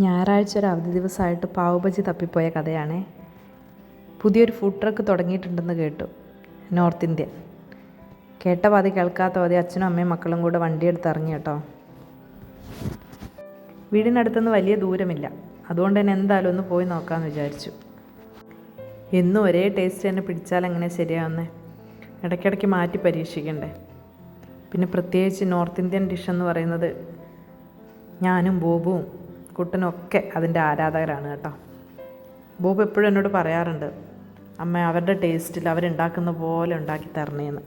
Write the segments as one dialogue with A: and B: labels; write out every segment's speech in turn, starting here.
A: ഞായറാഴ്ച ഒരു അവധി ദിവസമായിട്ട് പാവ് ബജി തപ്പിപ്പോയ കഥയാണേ. പുതിയൊരു ഫുഡ് ട്രക്ക് തുടങ്ങിയിട്ടുണ്ടെന്ന് കേട്ടു, നോർത്ത് ഇന്ത്യൻ. കേട്ട പാതി കേൾക്കാത്ത പാതി അച്ഛനും അമ്മയും മക്കളും കൂടെ വണ്ടിയെടുത്ത് ഇറങ്ങി കേട്ടോ. വീടിനടുത്തുനിന്ന് വലിയ ദൂരമില്ല, അതുകൊണ്ട് തന്നെ എന്തായാലും ഒന്ന് പോയി നോക്കാമെന്ന് വിചാരിച്ചു. എന്നും ഒരേ ടേസ്റ്റ് തന്നെ പിടിച്ചാൽ എങ്ങനെ ശരിയാവുന്നേ? ഇടയ്ക്കിടയ്ക്ക് മാറ്റി പരീക്ഷിക്കണ്ടേ? പിന്നെ പ്രത്യേകിച്ച് നോർത്ത് ഇന്ത്യൻ ഡിഷ് എന്ന് പറയുന്നത് ഞാനും ബോബുവും കുട്ടനൊക്കെ അതിൻ്റെ ആരാധകരാണ് കേട്ടോ. ബോബ് എപ്പോഴും എന്നോട് പറയാറുണ്ട്, അമ്മ അവരുടെ ടേസ്റ്റിൽ അവരുണ്ടാക്കുന്ന പോലെ ഉണ്ടാക്കി തരണേന്ന്.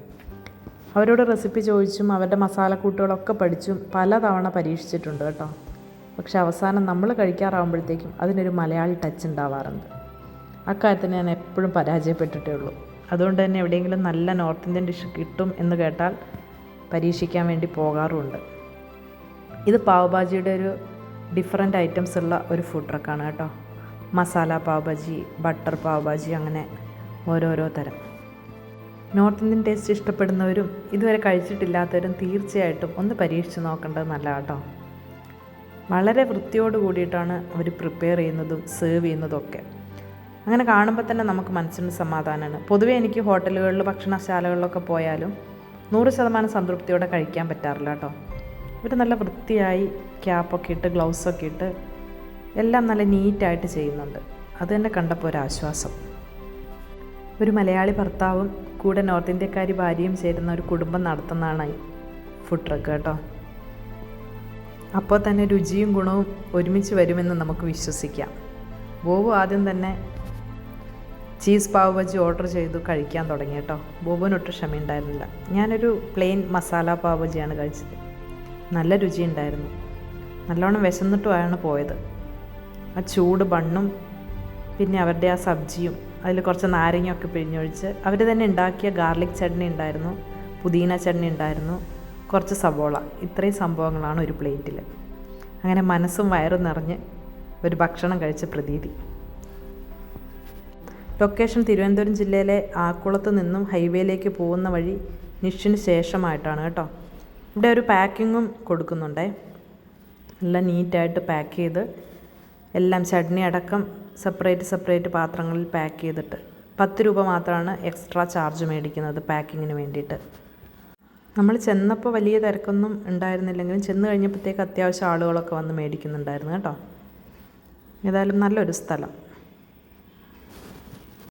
A: അവരോട് റെസിപ്പി ചോദിച്ചും അവരുടെ മസാലക്കൂട്ടുകളൊക്കെ പഠിച്ചും പലതവണ പരീക്ഷിച്ചിട്ടുണ്ട് കേട്ടോ. പക്ഷെ അവസാനം നമ്മൾ കഴിക്കാറാകുമ്പോഴത്തേക്കും അതിനൊരു മലയാളി ടച്ച് ഉണ്ടാവാറുണ്ട്. അക്കാര്യത്തിന് ഞാൻ എപ്പോഴും പരാജയപ്പെട്ടിട്ടേ ഉള്ളൂ. അതുകൊണ്ട് തന്നെ എവിടെയെങ്കിലും നല്ല നോർത്ത് ഇന്ത്യൻ ഡിഷ് കിട്ടും എന്ന് കേട്ടാൽ പരീക്ഷിക്കാൻ വേണ്ടി പോകാറുമുണ്ട്. ഇത് പാവ് ഭാജിയുടെ ഒരു ഡിഫറെൻ്റ് ഐറ്റംസ് ഉള്ള ഒരു ഫുഡ് ട്രക്കാണ് കേട്ടോ. മസാല പാവ് ഭാജി, ബട്ടർ പാവ് ഭാജി, അങ്ങനെ ഓരോരോ തരം. നോർത്ത് ഇന്ത്യൻ ടേസ്റ്റ് ഇഷ്ടപ്പെടുന്നവരും ഇതുവരെ കഴിച്ചിട്ടില്ലാത്തവരും തീർച്ചയായിട്ടും ഒന്ന് പരീക്ഷിച്ച് നോക്കേണ്ടത് നല്ലതാണ് കേട്ടോ. വളരെ വൃത്തിയോട് കൂടിയിട്ടാണ് അവർ പ്രിപ്പയർ ചെയ്യുന്നതും സെർവ് ചെയ്യുന്നതും ഒക്കെ. അങ്ങനെ കാണുമ്പോൾ തന്നെ നമുക്ക് മനസ്സിന് സമാധാനമാണ്. പൊതുവേ എനിക്ക് ഹോട്ടലുകളിൽ ഭക്ഷണശാലകളിലൊക്കെ പോയാലും 100% സംതൃപ്തിയോടെ കഴിക്കാൻ പറ്റാറില്ല കേട്ടോ. ഇവർ നല്ല വൃത്തിയായി ക്യാപ്പൊക്കെ ഇട്ട് ഗ്ലൗസൊക്കെ ഇട്ട് എല്ലാം നല്ല നീറ്റായിട്ട് ചെയ്യുന്നുണ്ട്. അത് തന്നെ കണ്ടപ്പോൾ ഒരാശ്വാസം. ഒരു മലയാളി ഭർത്താവും കൂടെ നോർത്ത് ഇന്ത്യക്കാരി ഭാര്യയും ചേരുന്ന ഒരു കുടുംബം നടത്തുന്നതാണ് ഈ ഫുഡ് ട്രക്ക് കേട്ടോ. അപ്പോൾ തന്നെ രുചിയും ഗുണവും ഒരുമിച്ച് വരുമെന്ന് നമുക്ക് വിശ്വസിക്കാം. ബോബു ആദ്യം തന്നെ ചീസ് പാവ് ബജി ഓർഡർ ചെയ്തു കഴിക്കാൻ തുടങ്ങി കേട്ടോ. ബോബുവിനൊട്ടും ക്ഷമയുണ്ടായിരുന്നില്ല. ഞാനൊരു പ്ലെയിൻ മസാല പാവ് ബജിയാണ് കഴിച്ചത്. നല്ല രുചിയുണ്ടായിരുന്നു. നല്ലോണം വിശന്നിട്ടുമാണ് പോയത്. ആ ചൂട് ബണ്ണും പിന്നെ അവരുടെ ആ സബ്ജിയും അതിൽ കുറച്ച് നാരങ്ങയൊക്കെ പിഴിഞ്ഞൊഴിച്ച് അവർ തന്നെ ഉണ്ടാക്കിയ ഗാർലിക് ചട്നി ഉണ്ടായിരുന്നു, പുദീന ചട്നി ഉണ്ടായിരുന്നു, കുറച്ച് സവോള. ഇത്രയും സംഭവങ്ങളാണ് ഒരു പ്ലേറ്റിൽ. അങ്ങനെ മനസ്സും വയറും നിറഞ്ഞ് ഒരു ഭക്ഷണം കഴിച്ച പ്രതീതി. ലൊക്കേഷൻ തിരുവനന്തപുരം ജില്ലയിലെ ആക്കുളത്ത് നിന്നും ഹൈവേയിലേക്ക് പോകുന്ന വഴി നിഷിന് ശേഷമായിട്ടാണ് കേട്ടോ. ഇവിടെ ഒരു പാക്കിങ്ങും കൊടുക്കുന്നുണ്ടേ. എല്ലാം നീറ്റായിട്ട് പാക്ക് ചെയ്ത് എല്ലാം ചട്നി അടക്കം സെപ്പറേറ്റ് പാത്രങ്ങളിൽ പാക്ക് ചെയ്തിട്ട് 10 രൂപ മാത്രമാണ് എക്സ്ട്രാ ചാർജ് മേടിക്കുന്നത് പാക്കിങ്ങിന് വേണ്ടിയിട്ട്. നമ്മൾ ചെന്നപ്പോൾ വലിയ തിരക്കൊന്നും ഉണ്ടായിരുന്നില്ലെങ്കിലും ചെന്ന് കഴിഞ്ഞപ്പോഴത്തേക്ക് അത്യാവശ്യം ആളുകളൊക്കെ വന്ന് മേടിക്കുന്നുണ്ടായിരുന്നു കേട്ടോ. ഏതായാലും നല്ലൊരു സ്ഥലം.